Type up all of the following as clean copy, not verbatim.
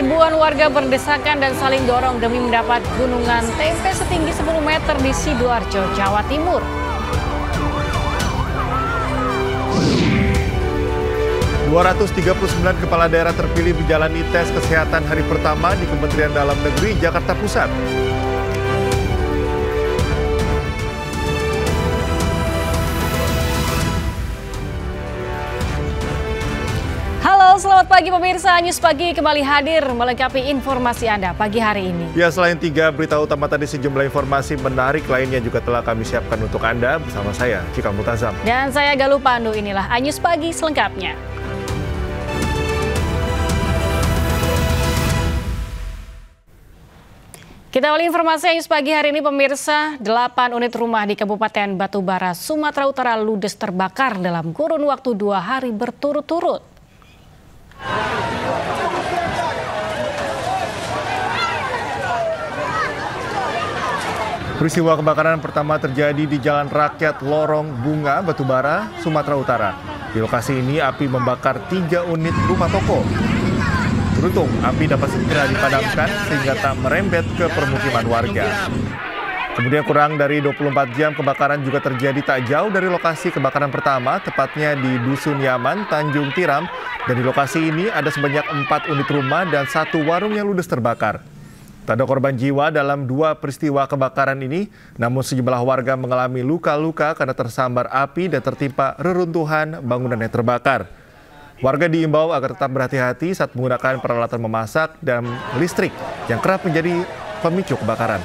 Ribuan warga berdesakan dan saling dorong demi mendapat gunungan tempe setinggi 10 meter di Sidoarjo, Jawa Timur. ...239 kepala daerah terpilih menjalani tes kesehatan hari pertama di Kementerian Dalam Negeri Jakarta Pusat. Halo, selamat pagi pemirsa. News Pagi kembali hadir melengkapi informasi Anda pagi hari ini. Ya, selain 3 berita utama tadi, sejumlah informasi menarik lainnya juga telah kami siapkan untuk Anda bersama saya, Cika Mutazam. Dan saya Galuh Pandu, inilah News Pagi selengkapnya. Kita awali informasi News Pagi hari ini pemirsa, 8 unit rumah di Kabupaten Batubara, Sumatera Utara ludes terbakar dalam kurun waktu 2 hari berturut-turut. Peristiwa kebakaran pertama terjadi di Jalan Rakyat Lorong Bunga, Batubara, Sumatera Utara. Di lokasi ini api membakar 3 unit rumah toko. Beruntung api dapat segera dipadamkan sehingga tak merembet ke permukiman warga. Kemudian kurang dari 24 jam kebakaran juga terjadi tak jauh dari lokasi kebakaran pertama, tepatnya di Dusun Yaman, Tanjung Tiram. Dan di lokasi ini ada sebanyak 4 unit rumah dan 1 warung yang ludes terbakar. Tak ada korban jiwa dalam 2 peristiwa kebakaran ini, namun sejumlah warga mengalami luka-luka karena tersambar api dan tertimpa reruntuhan bangunan yang terbakar. Warga diimbau agar tetap berhati-hati saat menggunakan peralatan memasak dan listrik yang kerap menjadi pemicu kebakaran.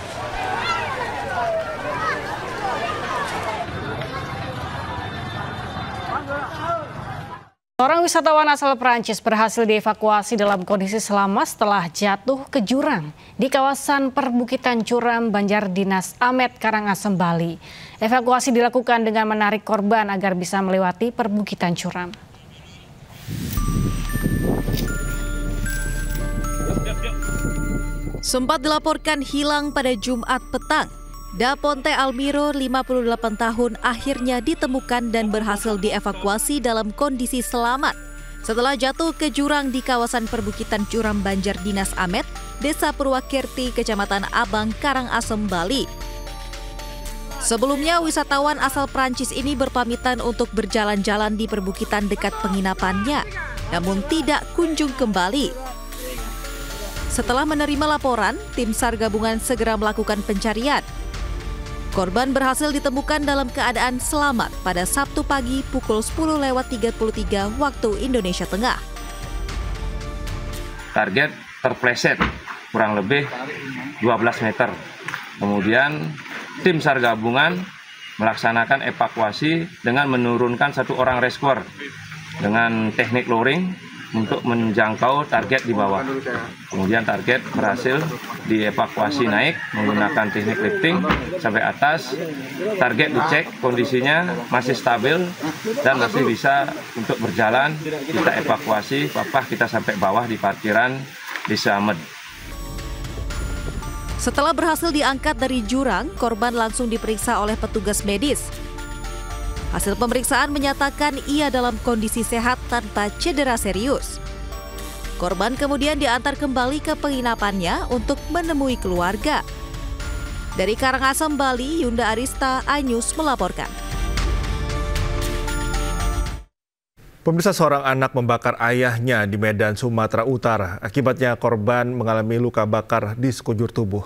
Seorang wisatawan asal Perancis berhasil dievakuasi dalam kondisi selamat setelah jatuh ke jurang di kawasan perbukitan curam Banjar Dinas Amet, Karangasem, Bali. Evakuasi dilakukan dengan menarik korban agar bisa melewati perbukitan curam. Sempat dilaporkan hilang pada Jumat petang, Da Ponte Almiro, 58 tahun, akhirnya ditemukan dan berhasil dievakuasi dalam kondisi selamat setelah jatuh ke jurang di kawasan perbukitan curam Banjar Dinas Amet, Desa Purwakerti, Kecamatan Abang, Karangasem, Bali. Sebelumnya, wisatawan asal Prancis ini berpamitan untuk berjalan-jalan di perbukitan dekat penginapannya, namun tidak kunjung kembali. Setelah menerima laporan, tim SAR gabungan segera melakukan pencarian. Korban berhasil ditemukan dalam keadaan selamat pada Sabtu pagi pukul 10.33 waktu Indonesia Tengah. Target terpleset kurang lebih 12 meter. Kemudian tim SAR gabungan melaksanakan evakuasi dengan menurunkan 1 orang rescuer dengan teknik lowering untuk menjangkau target di bawah. Kemudian target berhasil dievakuasi naik menggunakan teknik lifting sampai atas. Target dicek kondisinya masih stabil dan masih bisa untuk berjalan. Kita evakuasi, kita sampai bawah di parkiran Desa Amet. Setelah berhasil diangkat dari jurang, korban langsung diperiksa oleh petugas medis. Hasil pemeriksaan menyatakan ia dalam kondisi sehat tanpa cedera serius. Korban kemudian diantar kembali ke penginapannya untuk menemui keluarga. Dari Karangasem, Bali, Yunda Arista, iNews melaporkan. Pemirsa, seorang anak membakar ayahnya di Medan, Sumatera Utara. Akibatnya korban mengalami luka bakar di sekujur tubuh.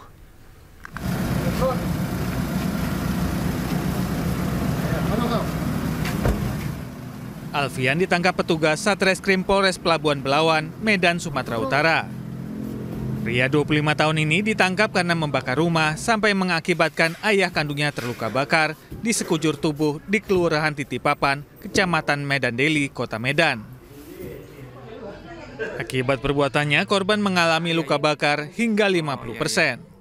Alfian ditangkap petugas Satreskrim Polres Pelabuhan Belawan, Medan, Sumatera Utara. Pria 25 tahun ini ditangkap karena membakar rumah sampai mengakibatkan ayah kandungnya terluka bakar di sekujur tubuh di Kelurahan Titipapan, Kecamatan Medan Deli, Kota Medan. Akibat perbuatannya, korban mengalami luka bakar hingga 50%.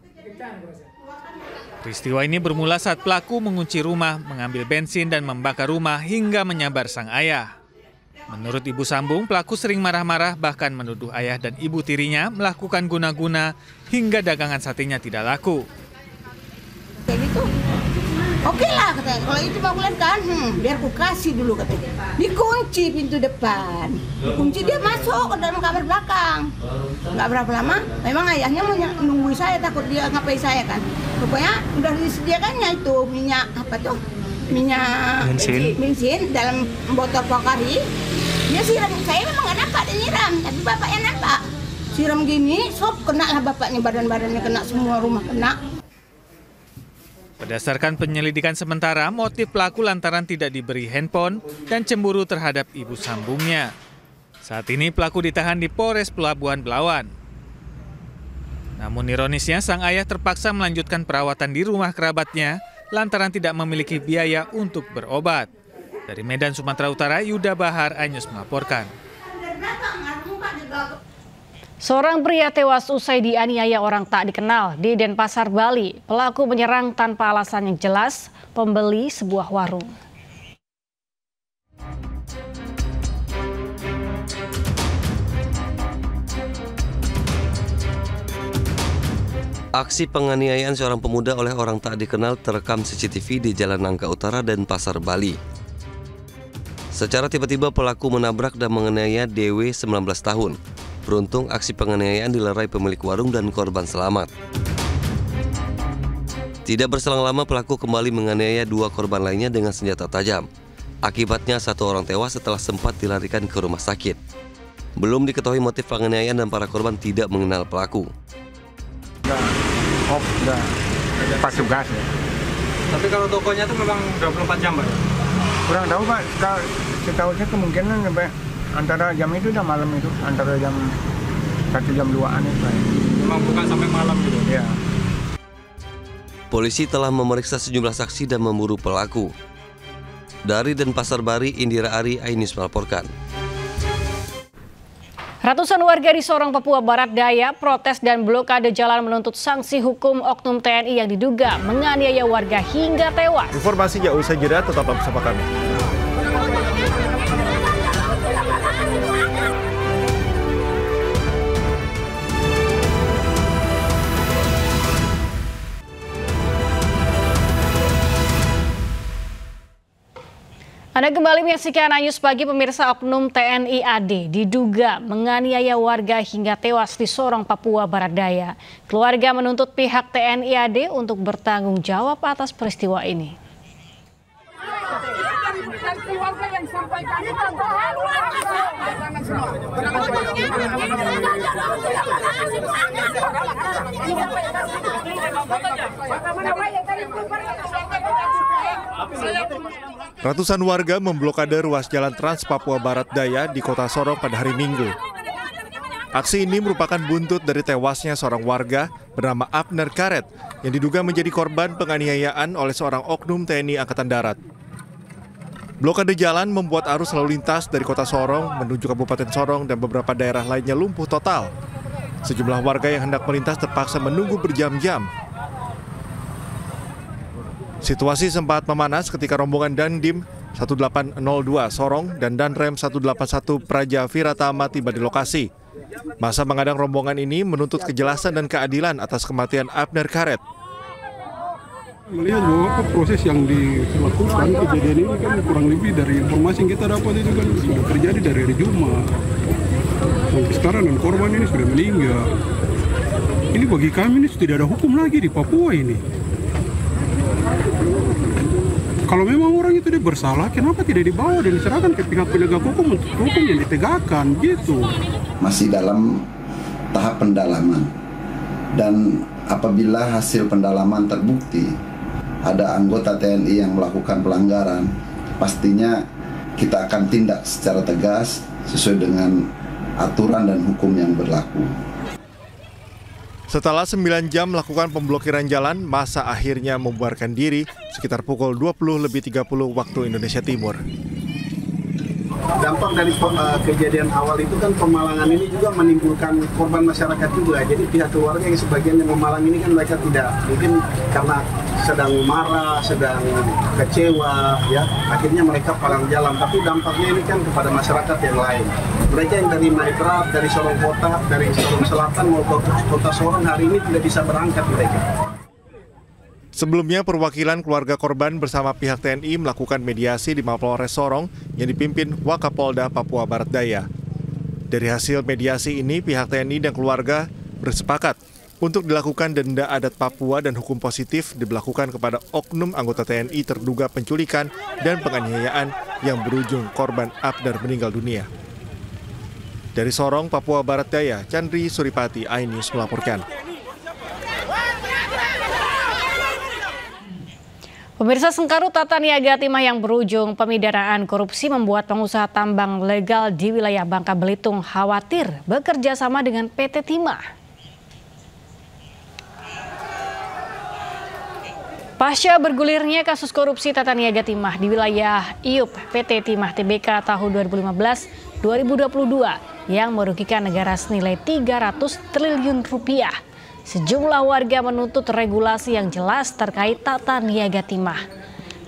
Peristiwa ini bermula saat pelaku mengunci rumah, mengambil bensin dan membakar rumah hingga menyambar sang ayah. Menurut Ibu Sambung, pelaku sering marah-marah bahkan menuduh ayah dan ibu tirinya melakukan guna-guna hingga dagangan satenya tidak laku. Kayak gitu. Oke lah katanya, kalau itu mau lihat kan, biar ku kasih dulu katanya. Dikunci pintu depan, dikunci dia masuk ke dalam kamar belakang. Nggak berapa lama, memang ayahnya mau nungguin saya, takut dia ngapain saya kan. Pokoknya udah disediakannya itu minyak minyak bensin dalam botol Pocari. Dia siram, saya memang nggak nampak dia nyiram, tapi bapaknya nampak. Siram gini, sop kena lah bapaknya, badan-badannya kena, semua rumah kena. Berdasarkan penyelidikan sementara, motif pelaku lantaran tidak diberi handphone dan cemburu terhadap ibu sambungnya. Saat ini pelaku ditahan di Polres Pelabuhan Belawan. Namun ironisnya, sang ayah terpaksa melanjutkan perawatan di rumah kerabatnya lantaran tidak memiliki biaya untuk berobat. Dari Medan, Sumatera Utara, Yuda Bahar, Anyus melaporkan. Seorang pria tewas usai dianiaya orang tak dikenal di Denpasar, Bali. Pelaku menyerang tanpa alasan yang jelas pembeli sebuah warung. Aksi penganiayaan seorang pemuda oleh orang tak dikenal terekam CCTV di Jalan Nangka Utara, Denpasar, Bali. Secara tiba-tiba pelaku menabrak dan menganiaya DW 19 tahun. Beruntung aksi penganiayaan dilerai pemilik warung dan korban selamat. Tidak berselang lama pelaku kembali menganiaya dua korban lainnya dengan senjata tajam. Akibatnya satu orang tewas setelah sempat dilarikan ke rumah sakit. Belum diketahui motif penganiayaan dan para korban tidak mengenal pelaku. Udah pas tugas ya. Tapi kalau tokonya itu memang 24 jam, Pak? Kurang tahu, Pak. Setahu saya kemungkinan sampai antara jam itu dan malam itu, antara jam 1 jam 2-an itu, Pak. Memang bukan sampai malam gitu? Ya. Polisi telah memeriksa sejumlah saksi dan memburu pelaku. Dari Denpasar, Bali, Indira Ari, Ainus melaporkan. Ratusan warga di Sorong, Papua Barat Daya protes dan blokade jalan menuntut sanksi hukum oknum TNI yang diduga menganiaya warga hingga tewas. Informasinya usai jeda, tetap bersama kami. Anda kembali menyaksikan Anyus Pagi. Pemirsa, oknum TNI AD diduga menganiaya warga hingga tewas di Sorong, Papua Barat Daya. Keluarga menuntut pihak TNI AD untuk bertanggung jawab atas peristiwa ini. Ratusan warga memblokade ruas jalan Trans Papua Barat Daya di Kota Sorong pada hari Minggu. Aksi ini merupakan buntut dari tewasnya seorang warga bernama Abner Karet yang diduga menjadi korban penganiayaan oleh seorang oknum TNI Angkatan Darat. Blokade jalan membuat arus lalu lintas dari Kota Sorong menuju Kabupaten Sorong dan beberapa daerah lainnya lumpuh total. Sejumlah warga yang hendak melintas terpaksa menunggu berjam-jam. Situasi sempat memanas ketika rombongan Dandim 1802 Sorong dan Danrem 181 Praja Viratama tiba di lokasi. Masa mengadang rombongan ini menuntut kejelasan dan keadilan atas kematian Abner Karet. Melihat bahwa proses yang dilakukan kejadian ini kan kurang lebih dari informasi yang kita dapat itu kan sudah terjadi dari hari Jumat. Sampai sekarang dan korban ini sudah meninggal. Ini bagi kami ini tidak ada hukum lagi di Papua ini. Kalau memang orang itu dia bersalah, kenapa tidak dibawa dan diserahkan ke pihak penegak hukum untuk hukum yang ditegakkan gitu? Masih dalam tahap pendalaman, dan apabila hasil pendalaman terbukti ada anggota TNI yang melakukan pelanggaran, pastinya kita akan tindak secara tegas sesuai dengan aturan dan hukum yang berlaku. Setelah 9 jam melakukan pemblokiran jalan, massa akhirnya membubarkan diri sekitar pukul 20:30 waktu Indonesia Timur. Dampak dari kejadian awal itu kan pemalangan ini juga menimbulkan korban masyarakat juga. Jadi pihak keluarga yang sebagian yang memalang ini kan mereka tidak, mungkin karena sedang marah, sedang kecewa, ya akhirnya mereka palang jalan. Tapi dampaknya ini kan kepada masyarakat yang lain. Mereka yang dari Maibrat, dari Sorong Kota, dari Sorong Selatan maupun Kota Sorong hari ini tidak bisa berangkat mereka. Sebelumnya, perwakilan keluarga korban bersama pihak TNI melakukan mediasi di Mapolres Sorong yang dipimpin Wakapolda Papua Barat Daya. Dari hasil mediasi ini, pihak TNI dan keluarga bersepakat untuk dilakukan denda adat Papua dan hukum positif diberlakukan kepada oknum anggota TNI terduga penculikan dan penganiayaan yang berujung korban Abdar meninggal dunia. Dari Sorong, Papua Barat Daya, Chandri Suripati, iNews melaporkan. Pemirsa, sengkarut tata niaga timah yang berujung pemidanaan korupsi membuat pengusaha tambang legal di wilayah Bangka Belitung khawatir bekerja sama dengan PT Timah. Pasca bergulirnya kasus korupsi tata niaga timah di wilayah IUP PT Timah Tbk tahun 2015-2022 yang merugikan negara senilai 300 triliun rupiah. Sejumlah warga menuntut regulasi yang jelas terkait tata niaga timah.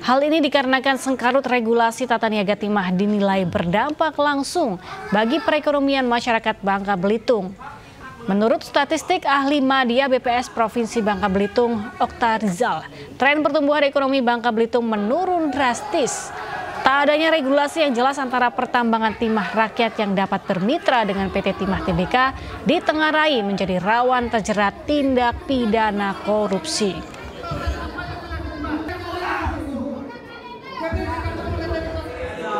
Hal ini dikarenakan sengkarut regulasi tata niaga timah dinilai berdampak langsung bagi perekonomian masyarakat Bangka Belitung. Menurut statistik ahli Madya BPS Provinsi Bangka Belitung, Okta Rizal, tren pertumbuhan ekonomi Bangka Belitung menurun drastis. Tak adanya regulasi yang jelas antara pertambangan timah rakyat yang dapat bermitra dengan PT Timah Tbk ditengarai menjadi rawan terjerat tindak pidana korupsi.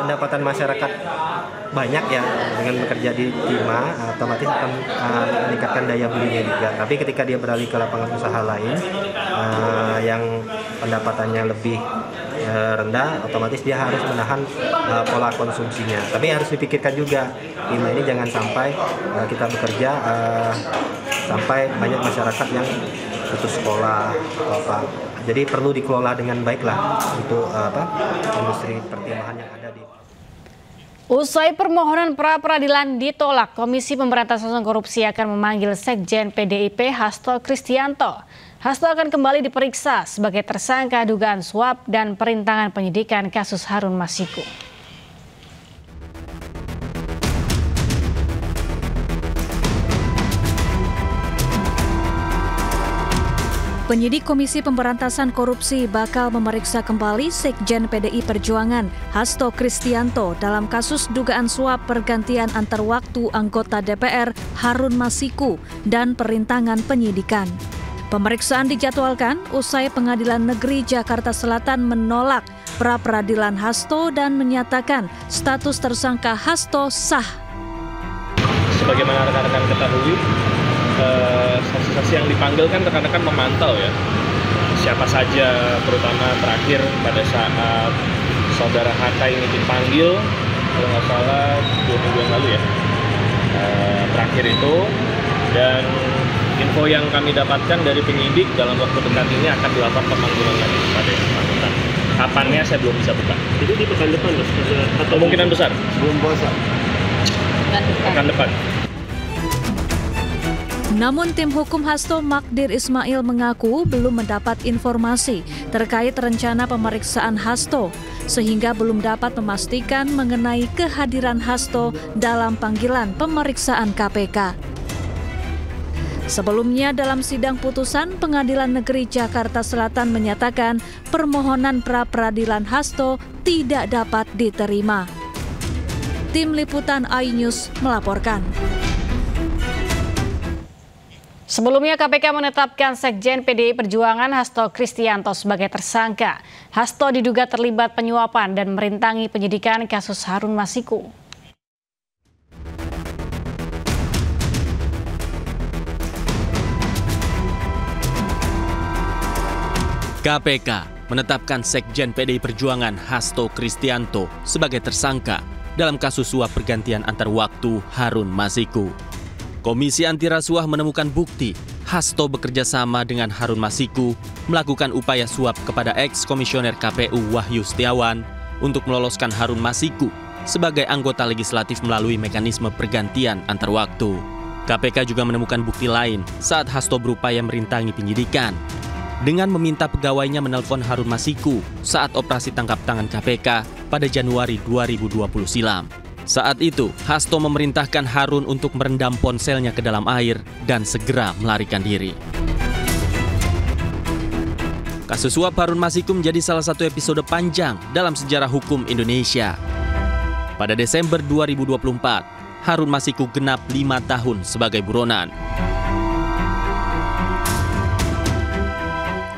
Pendapatan masyarakat banyak ya dengan bekerja di timah, otomatis akan meningkatkan daya belinya juga. Tapi ketika dia beralih ke lapangan usaha lain yang pendapatannya lebih rendah, otomatis dia harus menahan pola konsumsinya. Tapi harus dipikirkan juga, timah ini jangan sampai kita bekerja sampai banyak masyarakat yang putus sekolah atau apa. Jadi perlu dikelola dengan baik lah untuk industri pertimahan yang ada di. Usai permohonan pra-peradilan ditolak, Komisi Pemberantasan Korupsi akan memanggil Sekjen PDIP Hasto Kristianto. Hasto akan kembali diperiksa sebagai tersangka dugaan suap dan perintangan penyidikan kasus Harun Masiku. Penyidik Komisi Pemberantasan Korupsi bakal memeriksa kembali Sekjen PDI Perjuangan Hasto Kristianto dalam kasus dugaan suap pergantian antar waktu anggota DPR Harun Masiku dan perintangan penyidikan. Pemeriksaan dijadwalkan usai Pengadilan Negeri Jakarta Selatan menolak pra-peradilan Hasto dan menyatakan status tersangka Hasto sah. Sebagaimana rekan-rekan ketahui, saksi-saksi yang dipanggil kan rekan-rekan memantau ya siapa saja, terutama terakhir pada saat saudara Hatta ini dipanggil kalau nggak salah 2 minggu yang lalu ya terakhir itu, dan info yang kami dapatkan dari penyidik dalam waktu dekat ini akan dilakukan pemanggilan lagi kepada yang bersangkutan. Kapannya saya belum bisa buka. Itu di pekan depan loh, atau kemungkinan besar sebelum puasa pekan depan. Namun tim hukum Hasto Magdir Ismail mengaku belum mendapat informasi terkait rencana pemeriksaan Hasto, sehingga belum dapat memastikan mengenai kehadiran Hasto dalam panggilan pemeriksaan KPK. Sebelumnya dalam sidang putusan, Pengadilan Negeri Jakarta Selatan menyatakan permohonan pra-peradilan Hasto tidak dapat diterima. Tim Liputan iNews melaporkan. Sebelumnya KPK menetapkan Sekjen PDI Perjuangan Hasto Kristianto sebagai tersangka. Hasto diduga terlibat penyuapan dan merintangi penyidikan kasus Harun Masiku. KPK menetapkan Sekjen PDI Perjuangan Hasto Kristianto sebagai tersangka dalam kasus suap pergantian antar waktu Harun Masiku. Komisi Anti Rasuah menemukan bukti Hasto bekerja sama dengan Harun Masiku melakukan upaya suap kepada ex-komisioner KPU Wahyu Setiawan untuk meloloskan Harun Masiku sebagai anggota legislatif melalui mekanisme pergantian antar waktu. KPK juga menemukan bukti lain saat Hasto berupaya merintangi penyidikan dengan meminta pegawainya menelpon Harun Masiku saat operasi tangkap tangan KPK pada Januari 2020 silam. Saat itu, Hasto memerintahkan Harun untuk merendam ponselnya ke dalam air dan segera melarikan diri. Kasus suap Harun Masiku menjadi salah satu episode panjang dalam sejarah hukum Indonesia. Pada Desember 2024, Harun Masiku genap 5 tahun sebagai buronan.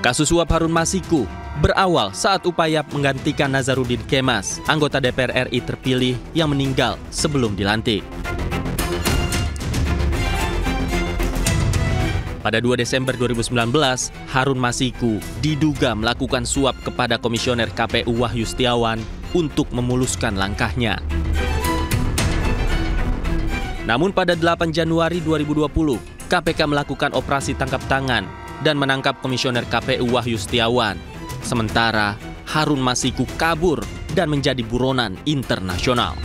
Kasus suap Harun Masiku berawal saat upaya menggantikan Nazarudin Kemas, anggota DPR RI terpilih yang meninggal sebelum dilantik. Pada 2 Desember 2019, Harun Masiku diduga melakukan suap kepada Komisioner KPU Wahyu Setiawan untuk memuluskan langkahnya. Namun pada 8 Januari 2020, KPK melakukan operasi tangkap tangan dan menangkap Komisioner KPU Wahyu Setiawan. Sementara Harun Masiku kabur dan menjadi buronan internasional.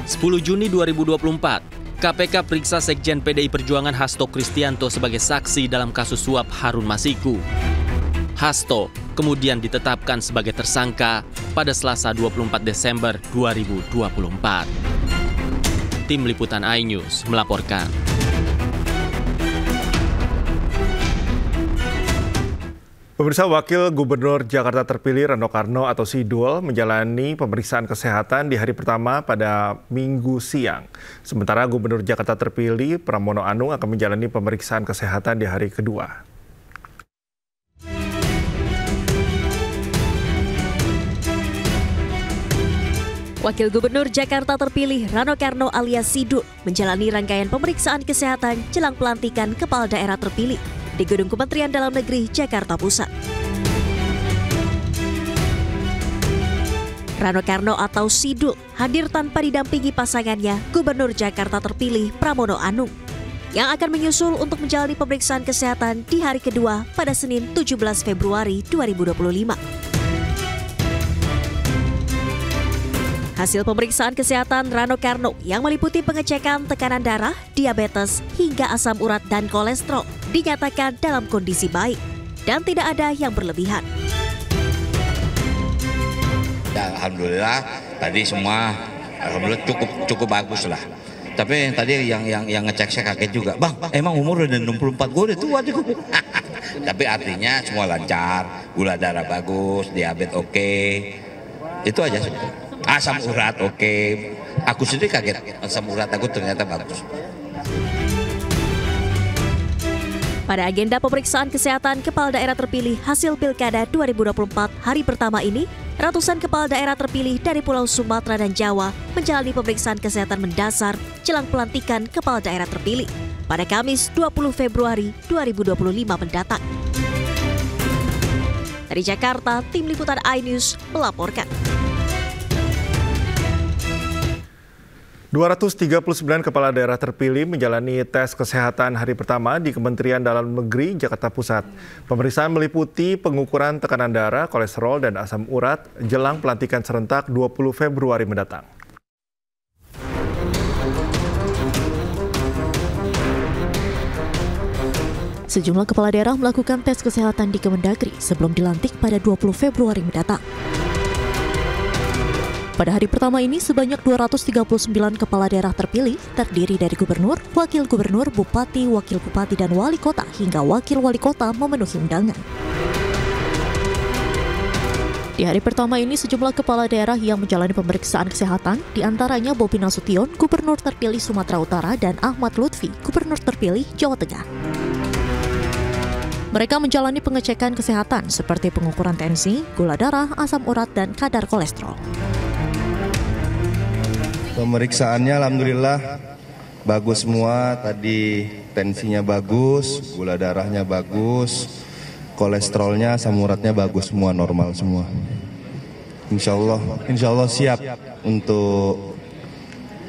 10 Juni 2024, KPK periksa Sekjen PDI Perjuangan Hasto Kristianto sebagai saksi dalam kasus suap Harun Masiku. Hasto kemudian ditetapkan sebagai tersangka pada Selasa 24 Desember 2024. Tim Liputan iNews melaporkan. Pemirsa, Wakil Gubernur Jakarta terpilih Rano Karno atau Sidul menjalani pemeriksaan kesehatan di hari pertama pada Minggu siang. Sementara Gubernur Jakarta terpilih Pramono Anung akan menjalani pemeriksaan kesehatan di hari kedua. Wakil Gubernur Jakarta terpilih Rano Karno alias Sidul menjalani rangkaian pemeriksaan kesehatan jelang pelantikan kepala daerah terpilih di Gedung Kementerian Dalam Negeri, Jakarta Pusat. Rano Karno atau Sidul hadir tanpa didampingi pasangannya, Gubernur Jakarta terpilih Pramono Anung, yang akan menyusul untuk menjalani pemeriksaan kesehatan di hari kedua pada Senin 17 Februari 2025. Hasil pemeriksaan kesehatan Rano Karno yang meliputi pengecekan tekanan darah, diabetes, hingga asam urat dan kolesterol dinyatakan dalam kondisi baik dan tidak ada yang berlebihan. Ya, alhamdulillah tadi semua alhamdulillah cukup bagus lah. Tapi tadi yang ngecek saya kaget juga, Bang, emang umur udah 64, gue udah tua juga. Tapi artinya semua lancar, gula darah bagus, diabetes oke. Itu aja sebetulnya. Asam urat oke. Aku sendiri kaget, asam urat aku ternyata bagus. Pada agenda pemeriksaan kesehatan kepala daerah terpilih hasil Pilkada 2024 hari pertama ini, ratusan kepala daerah terpilih dari Pulau Sumatera dan Jawa menjalani pemeriksaan kesehatan mendasar jelang pelantikan kepala daerah terpilih pada Kamis 20 Februari 2025 mendatang. Dari Jakarta, Tim Liputan iNews melaporkan. 239 kepala daerah terpilih menjalani tes kesehatan hari pertama di Kementerian Dalam Negeri Jakarta Pusat. Pemeriksaan meliputi pengukuran tekanan darah, kolesterol, dan asam urat jelang pelantikan serentak 20 Februari mendatang. Sejumlah kepala daerah melakukan tes kesehatan di Kemendagri sebelum dilantik pada 20 Februari mendatang. Pada hari pertama ini, sebanyak 239 kepala daerah terpilih terdiri dari gubernur, wakil gubernur, bupati, wakil bupati, dan wali kota hingga wakil wali kota memenuhi undangan. Di hari pertama ini, sejumlah kepala daerah yang menjalani pemeriksaan kesehatan, diantaranya Bobi Nasution, gubernur terpilih Sumatera Utara, dan Ahmad Lutfi, gubernur terpilih Jawa Tengah. Mereka menjalani pengecekan kesehatan seperti pengukuran tensi, gula darah, asam urat, dan kadar kolesterol. Pemeriksaannya alhamdulillah bagus semua, tadi tensinya bagus, gula darahnya bagus, kolesterolnya, asam uratnya bagus semua, normal semua. Insya Allah siap untuk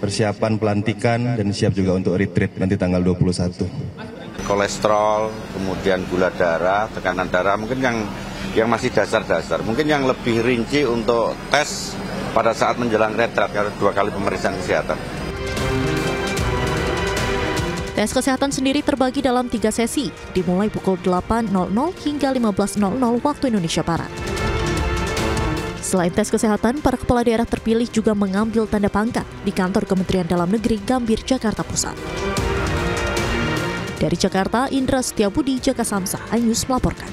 persiapan pelantikan dan siap juga untuk retreat nanti tanggal 21. Kolesterol, kemudian gula darah, tekanan darah, mungkin yang masih dasar-dasar, mungkin yang lebih rinci untuk tes pada saat menjelang retret karena 2 kali pemeriksaan kesehatan. Tes kesehatan sendiri terbagi dalam 3 sesi, dimulai pukul 8.00 hingga 15.00 waktu Indonesia Barat. Selain tes kesehatan, para kepala daerah terpilih juga mengambil tanda pangkat di kantor Kementerian Dalam Negeri Gambir, Jakarta Pusat. Dari Jakarta, Indra Setiabudi, Jaka Samsa, iNews melaporkan.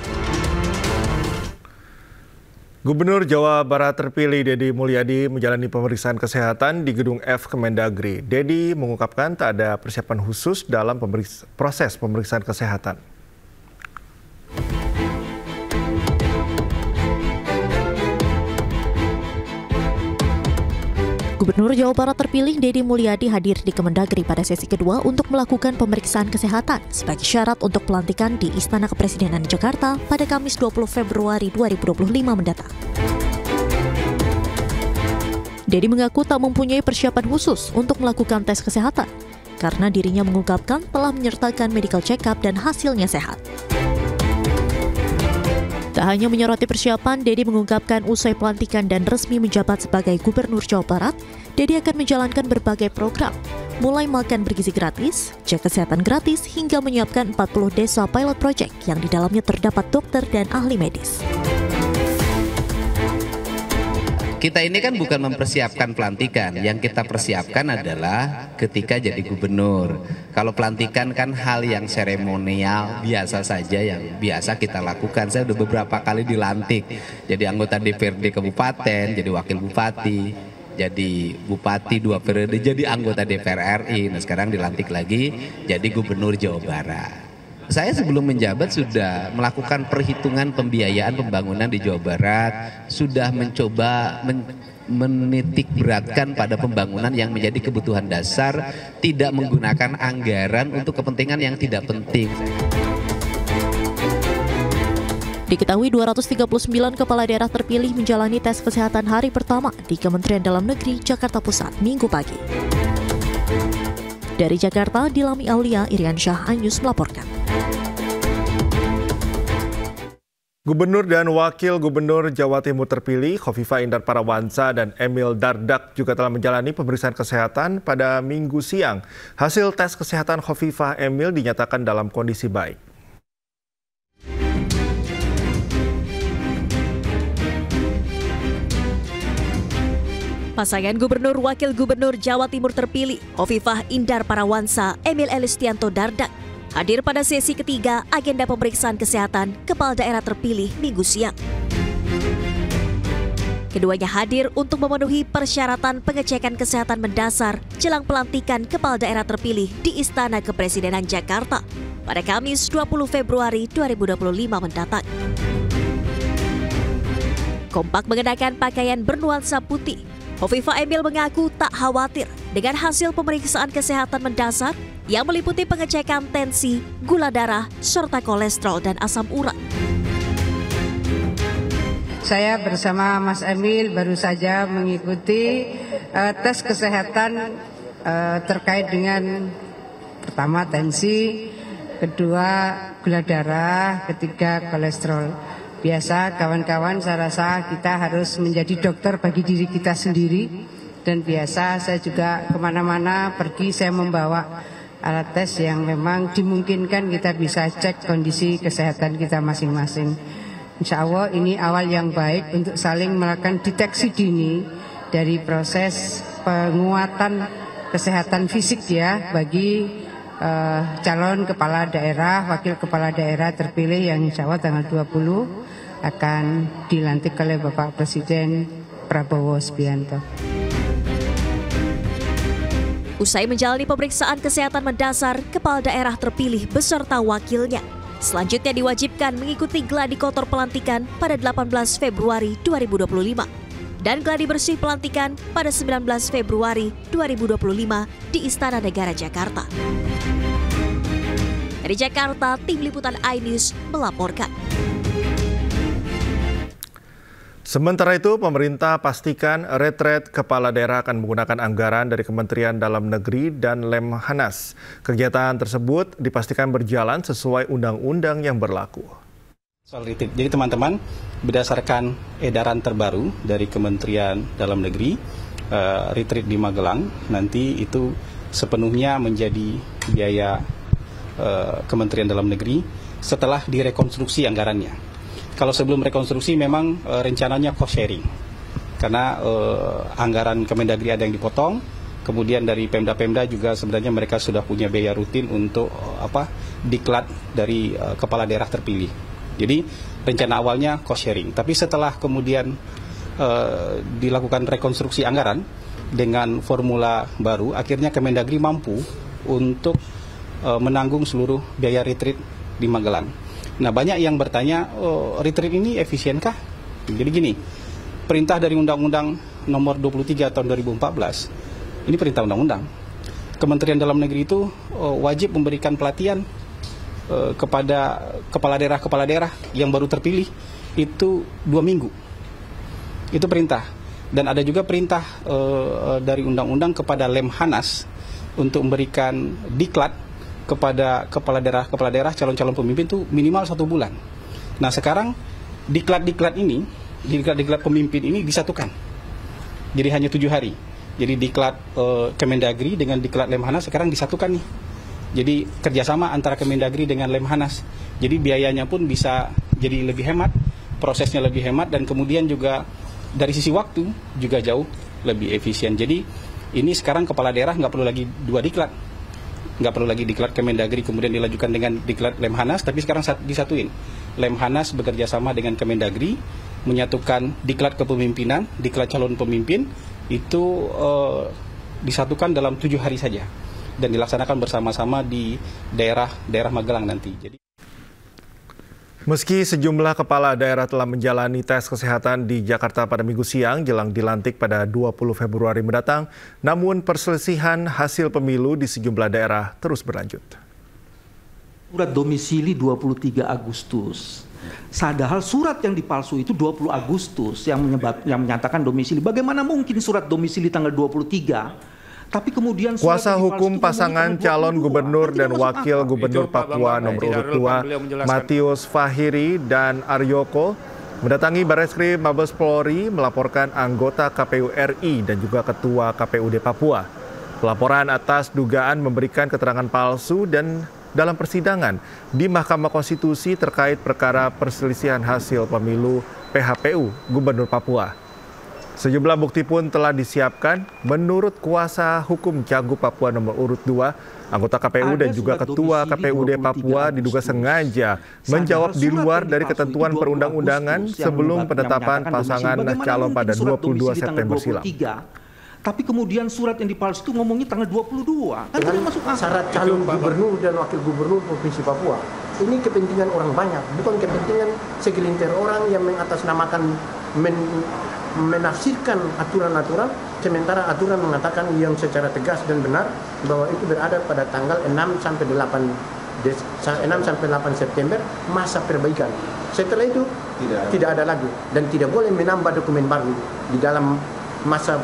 Gubernur Jawa Barat terpilih Deddy Mulyadi menjalani pemeriksaan kesehatan di Gedung F Kemendagri. Deddy mengungkapkan tak ada persiapan khusus dalam proses pemeriksaan kesehatan. Gubernur Jawa Barat terpilih Deddy Mulyadi hadir di Kemendagri pada sesi kedua untuk melakukan pemeriksaan kesehatan sebagai syarat untuk pelantikan di Istana Kepresidenan Jakarta pada Kamis 20 Februari 2025 mendatang. Deddy mengaku tak mempunyai persiapan khusus untuk melakukan tes kesehatan karena dirinya mengungkapkan telah menyertakan medical check-up dan hasilnya sehat. Tak hanya menyoroti persiapan, Deddy mengungkapkan usai pelantikan dan resmi menjabat sebagai Gubernur Jawa Barat, Deddy akan menjalankan berbagai program, mulai makan bergizi gratis, cek kesehatan gratis, hingga menyiapkan 40 desa pilot project yang di dalamnya terdapat dokter dan ahli medis. Kita ini kan bukan mempersiapkan pelantikan, yang kita persiapkan adalah ketika jadi gubernur. Kalau pelantikan kan hal yang seremonial, biasa saja yang biasa kita lakukan. Saya udah beberapa kali dilantik, jadi anggota DPRD kabupaten, jadi wakil bupati, jadi bupati 2 periode, jadi anggota DPR RI. Nah sekarang dilantik lagi jadi gubernur Jawa Barat. Saya sebelum menjabat sudah melakukan perhitungan pembiayaan pembangunan di Jawa Barat, sudah mencoba menitik beratkan pada pembangunan yang menjadi kebutuhan dasar, tidak menggunakan anggaran untuk kepentingan yang tidak penting. Diketahui 239 kepala daerah terpilih menjalani tes kesehatan hari pertama di Kementerian Dalam Negeri Jakarta Pusat Minggu pagi. Dari Jakarta, Dilami Aulia, Iriansyah, iNews melaporkan. Gubernur dan Wakil Gubernur Jawa Timur terpilih, Khofifah Indar Parawansa dan Emil Dardak juga telah menjalani pemeriksaan kesehatan pada Minggu siang. Hasil tes kesehatan Khofifah Emil dinyatakan dalam kondisi baik. Pasangan Gubernur Wakil Gubernur Jawa Timur terpilih, Khofifah Indar Parawansa, Emil Elistianto Dardak, hadir pada sesi ketiga agenda pemeriksaan kesehatan kepala daerah terpilih Minggu siang. Keduanya hadir untuk memenuhi persyaratan pengecekan kesehatan mendasar jelang pelantikan kepala daerah terpilih di Istana Kepresidenan Jakarta pada Kamis 20 Februari 2025 mendatang. Kompak mengenakan pakaian bernuansa putih, Khofifah Emil mengaku tak khawatir dengan hasil pemeriksaan kesehatan mendasar yang meliputi pengecekan tensi, gula darah, serta kolesterol dan asam urat. Saya bersama Mas Emil baru saja mengikuti tes kesehatan terkait dengan pertama tensi, kedua gula darah, ketiga kolesterol. Biasa kawan-kawan saya rasa kita harus menjadi dokter bagi diri kita sendiri. Dan biasa saya juga kemana-mana pergi saya membawa alat tes yang memang dimungkinkan kita bisa cek kondisi kesehatan kita masing-masing. Insya Allah ini awal yang baik untuk saling melakukan deteksi dini dari proses penguatan kesehatan fisik ya bagi calon kepala daerah, wakil kepala daerah terpilih yang insya Allah tanggal 20 akan dilantik oleh Bapak Presiden Prabowo Subianto. Usai menjalani pemeriksaan kesehatan mendasar, kepala daerah terpilih beserta wakilnya selanjutnya diwajibkan mengikuti gladi kotor pelantikan pada 18 Februari 2025 dan gladi bersih pelantikan pada 19 Februari 2025 di Istana Negara Jakarta. Dari Jakarta, Tim Liputan iNews melaporkan. Sementara itu, pemerintah pastikan retret kepala daerah akan menggunakan anggaran dari Kementerian Dalam Negeri dan Lemhanas. Kegiatan tersebut dipastikan berjalan sesuai undang-undang yang berlaku. Soal retreat, jadi teman-teman, berdasarkan edaran terbaru dari Kementerian Dalam Negeri, retreat di Magelang nanti itu sepenuhnya menjadi biaya Kementerian Dalam Negeri setelah direkonstruksi anggarannya. Kalau sebelum rekonstruksi memang rencananya cost sharing, karena anggaran Kemendagri ada yang dipotong, Kemudian dari Pemda-Pemda juga sebenarnya mereka sudah punya biaya rutin untuk diklat dari kepala daerah terpilih. Jadi rencana awalnya cost sharing, tapi setelah kemudian dilakukan rekonstruksi anggaran dengan formula baru, akhirnya Kemendagri mampu untuk menanggung seluruh biaya retreat di Magelang. Nah, banyak yang bertanya, retreat ini efisienkah? Jadi gini, perintah dari Undang-Undang Nomor 23 tahun 2014, ini perintah undang-undang. Kementerian Dalam Negeri itu wajib memberikan pelatihan kepada kepala daerah yang baru terpilih itu 2 minggu. Itu perintah. Dan ada juga perintah dari undang-undang kepada Lemhanas untuk memberikan diklat kepada kepala daerah calon-calon pemimpin itu minimal 1 bulan. Nah, sekarang diklat pemimpin ini disatukan. Jadi hanya 7 hari. Jadi diklat Kemendagri dengan diklat Lemhanas sekarang disatukan nih. Jadi kerjasama antara Kemendagri dengan Lemhanas. Jadi biayanya pun bisa jadi lebih hemat, prosesnya lebih hemat, dan kemudian juga dari sisi waktu juga jauh lebih efisien. Jadi ini sekarang kepala daerah nggak perlu lagi 2 diklat. Nggak perlu lagi diklat Kemendagri kemudian dilanjutkan dengan diklat Lemhanas, tapi sekarang disatuin. Lemhanas bekerja sama dengan Kemendagri, menyatukan diklat kepemimpinan, diklat calon pemimpin, itu disatukan dalam 7 hari saja dan dilaksanakan bersama-sama di daerah Magelang nanti. Meski sejumlah kepala daerah telah menjalani tes kesehatan di Jakarta pada Minggu siang jelang dilantik pada 20 Februari mendatang, namun perselisihan hasil pemilu di sejumlah daerah terus berlanjut. Surat domisili 23 Agustus. Padahal surat yang dipalsu itu 20 Agustus yang menyatakan domisili. Bagaimana mungkin surat domisili tanggal 23? Tapi kemudian kuasa hukum pasangan calon gubernur dan wakil gubernur Papua nomor urut 2 Matius Fahiri dan Aryoko mendatangi Barreskrim Mabes Polri melaporkan anggota KPU RI dan juga ketua KPUD Papua. Pelaporan atas dugaan memberikan keterangan palsu dan dalam persidangan di Mahkamah Konstitusi terkait perkara perselisihan hasil pemilu PHPU Gubernur Papua. Sejumlah bukti pun telah disiapkan menurut kuasa hukum Cagup Papua nomor urut 2, anggota KPU dan juga ketua KPUD Papua diduga sengaja menjawab di luar dari ketentuan perundang-undangan sebelum penetapan pasangan calon pada 22 September silam. Tapi kemudian surat yang dipalsu itu ngomongnya tanggal 22. Kan tidak masuk akal. Syarat calon gubernur dan wakil gubernur Provinsi Papua. Ini kepentingan orang banyak, bukan kepentingan segelintir orang yang mengatasnamakan menafsirkan aturan-aturan, sementara aturan mengatakan yang secara tegas dan benar bahwa itu berada pada tanggal 6 sampai 8 September masa perbaikan. Setelah itu tidak ada lagi dan tidak boleh menambah dokumen baru di dalam masa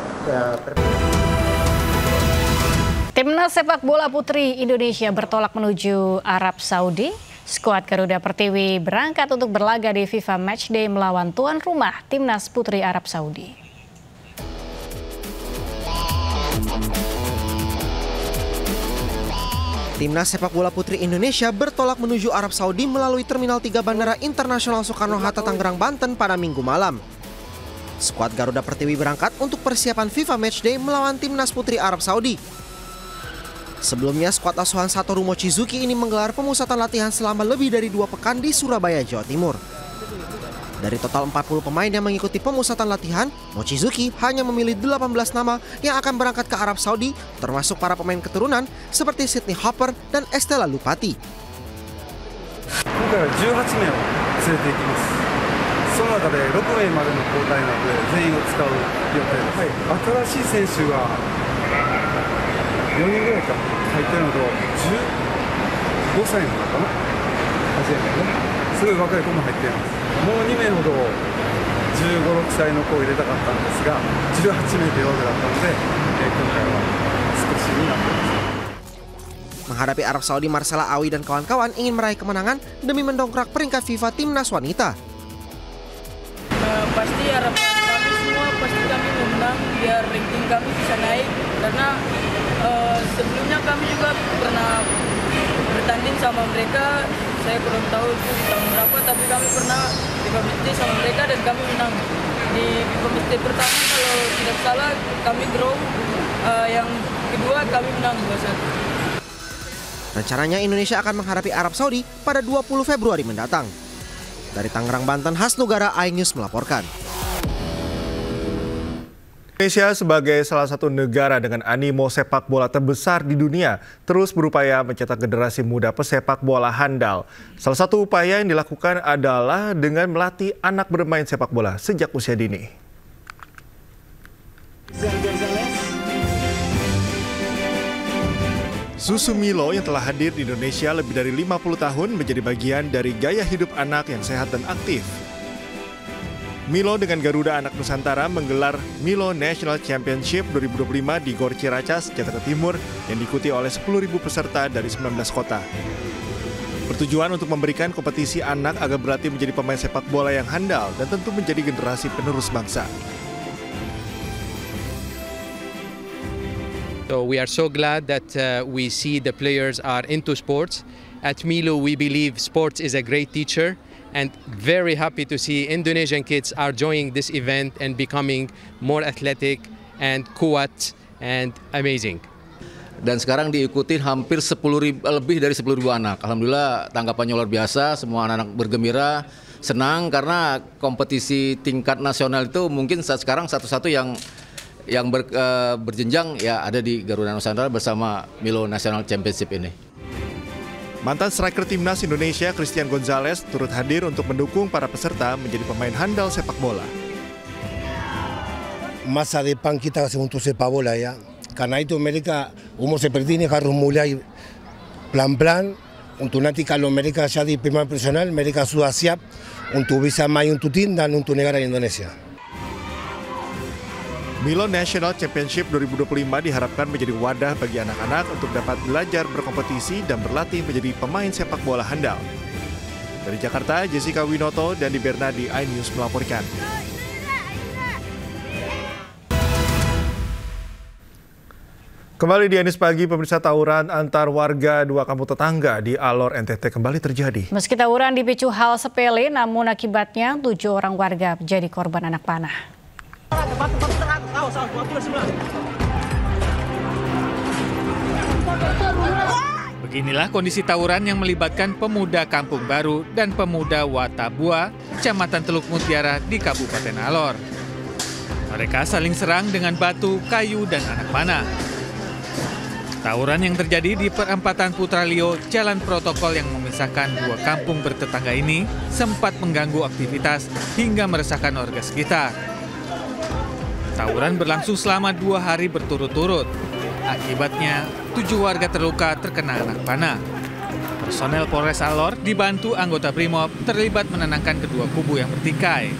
Timnas sepak bola putri Indonesia bertolak menuju Arab Saudi. Skuad Garuda Pertiwi berangkat untuk berlaga di FIFA Matchday melawan tuan rumah Timnas Putri Arab Saudi. Timnas sepak bola putri Indonesia bertolak menuju Arab Saudi melalui Terminal 3 Bandara Internasional Soekarno-Hatta, Tangerang, Banten pada Minggu malam. Skuad Garuda Pertiwi berangkat untuk persiapan FIFA Matchday melawan Timnas Putri Arab Saudi. Sebelumnya, skuad asuhan Satoru Mochizuki ini menggelar pemusatan latihan selama lebih dari 2 pekan di Surabaya, Jawa Timur. Dari total 40 pemain yang mengikuti pemusatan latihan, Mochizuki hanya memilih 18 nama yang akan berangkat ke Arab Saudi, termasuk para pemain keturunan seperti Sydney Hopper dan Estella Lupati. その中で6名までの交代なので全員を使う予定です。新しい選手が4人ぐらいか入ってるのと15歳のかな、初めてね、すごい若い子も入っています。もう2名ほど15、6歳の子を入れたかったんですが18名で弱くなったので、今回は少しになっています。Menghadapi Arab Saudi, Marcella Awi dan kawan-kawan ingin meraih kemenangan demi mendongkrak peringkat FIFA Timnas Wanita. Pasti harapan kami semua pasti kami menang biar ranking kami bisa naik, karena sebelumnya kami juga pernah bertanding sama mereka. Saya kurang tahu itu tahun berapa, tapi kami pernah di komite sama mereka dan kami menang. Di komite pertama kalau tidak salah kami draw, yang kedua kami menang 2-1. Rencananya Indonesia akan menghadapi Arab Saudi pada 20 Februari mendatang. Dari Tangerang, Banten, Hasnugara, iNews melaporkan. Indonesia sebagai salah satu negara dengan animo sepak bola terbesar di dunia terus berupaya mencetak generasi muda pesepak bola handal. Salah satu upaya yang dilakukan adalah dengan melatih anak bermain sepak bola sejak usia dini. Susu Milo yang telah hadir di Indonesia lebih dari 50 tahun menjadi bagian dari gaya hidup anak yang sehat dan aktif. Milo dengan Garuda Anak Nusantara menggelar Milo National Championship 2025 di Gor Ciracas, Jakarta Timur yang diikuti oleh 10.000 peserta dari 19 kota. Bertujuan untuk memberikan kompetisi anak agar berlatih menjadi pemain sepak bola yang handal dan tentu menjadi generasi penerus bangsa. So we are so glad that we see the players are into sports. At Milo, we believe sports is a great teacher, and very happy to see Indonesian kids are joining this event and becoming more athletic and kuat and amazing. Dan sekarang diikuti hampir lebih dari 10.000 anak. Alhamdulillah tanggapannya luar biasa, semua anak-anak bergembira, senang karena kompetisi tingkat nasional itu mungkin saat sekarang satu-satu yang berjenjang ya ada di Garuda Nusantara bersama Milo National Championship ini. Mantan striker timnas Indonesia Christian Gonzalez turut hadir untuk mendukung para peserta menjadi pemain handal sepak bola. Masa depan kita untuk sepak bola ya, karena itu mereka umur seperti ini harus mulai pelan-pelan untuk nanti kalau mereka jadi pemain profesional mereka sudah siap untuk bisa main untuk tim dan untuk negara Indonesia. Milo National Championship 2025 diharapkan menjadi wadah bagi anak-anak untuk dapat belajar berkompetisi dan berlatih menjadi pemain sepak bola handal. Dari Jakarta, Jessica Winoto dan Di Bernardi, iNews melaporkan. Kembali di iNews Pagi, pemirsa, tawuran antar warga dua kampung tetangga di Alor, NTT kembali terjadi. Meski tawuran dipicu hal sepele, namun akibatnya 7 orang warga menjadi korban anak panah. Beginilah kondisi tawuran yang melibatkan pemuda Kampung Baru dan pemuda Watabua, Kecamatan Teluk Mutiara di Kabupaten Alor. Mereka saling serang dengan batu, kayu, dan anak panah. Tawuran yang terjadi di perempatan Putralio, jalan protokol yang memisahkan dua kampung bertetangga ini sempat mengganggu aktivitas hingga meresahkan warga sekitar. Tawuran berlangsung selama 2 hari berturut-turut. Akibatnya, 7 warga terluka terkena anak panah. Personel Polres Alor dibantu anggota Brimob terlibat menenangkan kedua kubu yang bertikai.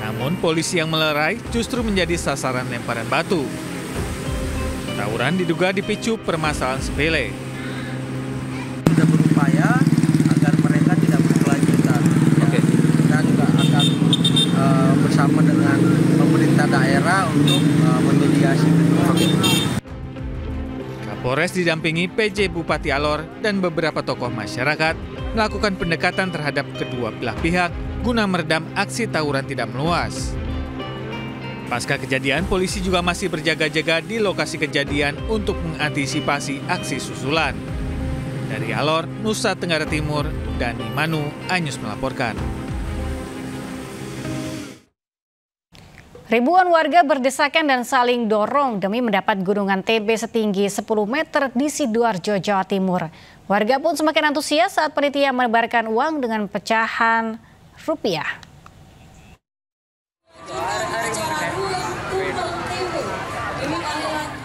Namun polisi yang melerai justru menjadi sasaran lemparan batu. Tawuran diduga dipicu permasalahan sepele. Kita berupaya agar mereka tidak berkelanjutan. Kita juga akan bersama dengan pemerintah daerah untuk memediasi. Kapolres didampingi PJ Bupati Alor dan beberapa tokoh masyarakat melakukan pendekatan terhadap kedua belah pihak guna meredam aksi tawuran tidak meluas. Pasca kejadian, polisi juga masih berjaga-jaga di lokasi kejadian untuk mengantisipasi aksi susulan. Dari Alor, Nusa Tenggara Timur, Dani Manu, iNews melaporkan. Ribuan warga berdesakan dan saling dorong demi mendapat gunungan TB setinggi 10 meter di Sidoarjo, Jawa Timur. Warga pun semakin antusias saat panitia menebarkan uang dengan pecahan rupiah.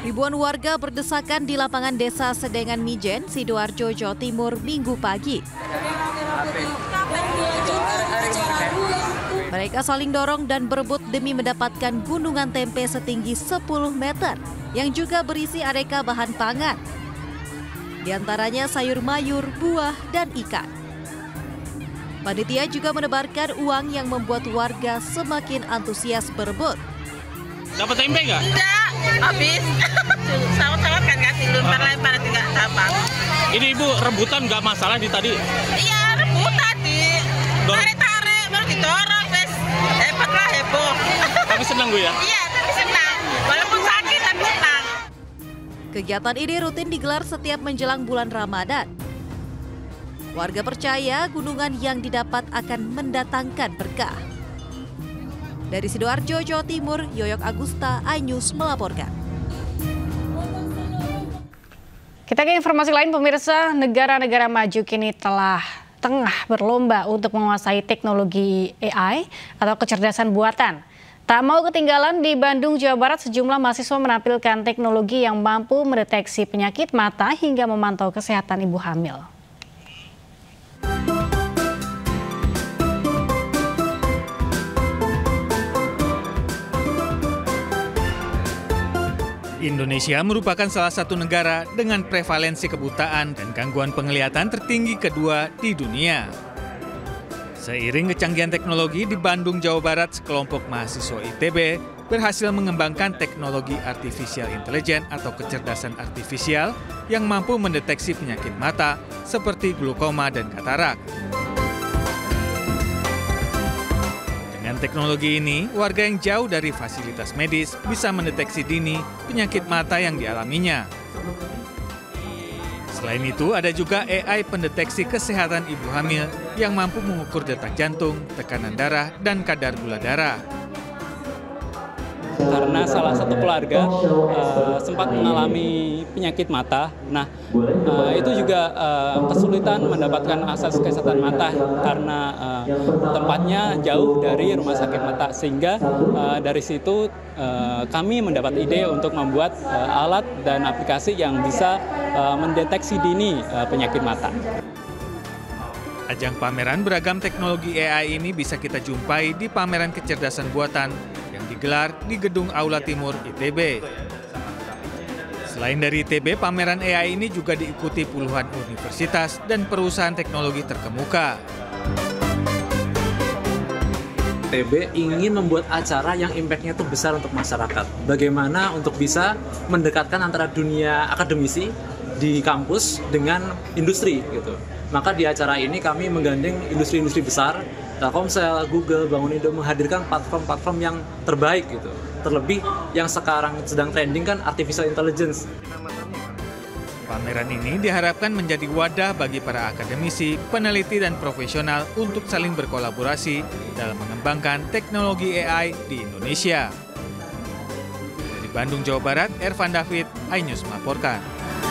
Ribuan warga berdesakan di lapangan desa Sedengan Mijen, Sidoarjo, Jawa Timur, Minggu pagi. Mereka saling dorong dan berebut demi mendapatkan gunungan tempe setinggi 10 meter yang juga berisi aneka bahan pangan. Di antaranya sayur mayur, buah, dan ikan. Panitia juga menebarkan uang yang membuat warga semakin antusias berebut. Dapat tempe nggak? Tidak, habis. Sama-sama kan kasih lempar-lempar tidak dapat. Ini ibu rebutan nggak masalah di tadi? Iya, rebutan di tarik-tarik baru didorong. Hebat lah, heboh. Tapi senang Bu ya? Iya, tapi senang. Walaupun sakit tapi senang. Kegiatan ini rutin digelar setiap menjelang bulan Ramadan. Warga percaya gunungan yang didapat akan mendatangkan berkah. Dari Sidoarjo, Jawa Timur, Yoyok Agusta, iNews melaporkan. Kita ke informasi lain, pemirsa. Negara-negara maju kini tengah berlomba untuk menguasai teknologi AI atau kecerdasan buatan. Tak mau ketinggalan, di Bandung, Jawa Barat, sejumlah mahasiswa menampilkan teknologi yang mampu mendeteksi penyakit mata hingga memantau kesehatan ibu hamil. Indonesia merupakan salah satu negara dengan prevalensi kebutaan dan gangguan penglihatan tertinggi kedua di dunia. Seiring kecanggihan teknologi di Bandung, Jawa Barat, sekelompok mahasiswa ITB berhasil mengembangkan teknologi artificial intelligence atau kecerdasan artifisial yang mampu mendeteksi penyakit mata seperti glaukoma dan katarak. Dengan teknologi ini, warga yang jauh dari fasilitas medis bisa mendeteksi dini penyakit mata yang dialaminya. Selain itu, ada juga AI pendeteksi kesehatan ibu hamil yang mampu mengukur detak jantung, tekanan darah, dan kadar gula darah. Karena salah satu keluarga sempat mengalami penyakit mata, itu juga kesulitan mendapatkan akses kesehatan mata karena tempatnya jauh dari rumah sakit mata, sehingga dari situ kami mendapat ide untuk membuat alat dan aplikasi yang bisa mendeteksi dini penyakit mata. Ajang pameran beragam teknologi AI ini bisa kita jumpai di pameran kecerdasan buatan yang digelar di Gedung Aula Timur ITB. Selain dari ITB, pameran AI ini juga diikuti puluhan universitas dan perusahaan teknologi terkemuka. ITB ingin membuat acara yang impact-nya itu besar untuk masyarakat. Bagaimana untuk bisa mendekatkan antara dunia akademisi di kampus dengan industri gitu. Maka di acara ini kami menggandeng industri-industri besar, Telkomsel, Google, Bangunindo menghadirkan platform-platform yang terbaik gitu. Terlebih yang sekarang sedang trending kan artificial intelligence. Pameran ini diharapkan menjadi wadah bagi para akademisi, peneliti, dan profesional untuk saling berkolaborasi dalam mengembangkan teknologi AI di Indonesia. Dari Bandung, Jawa Barat, Ervan David, iNews melaporkan.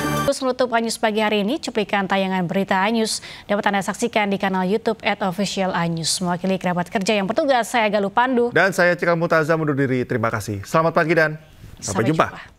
Terus menutup iNews pagi hari ini, cuplikan tayangan berita iNews dapat Anda saksikan di kanal YouTube @official iNews. Mewakili kerabat kerja yang bertugas, saya Galuh Pandu. Dan saya Cikal Mutaza undur diri. Terima kasih. Selamat pagi dan sampai jumpa.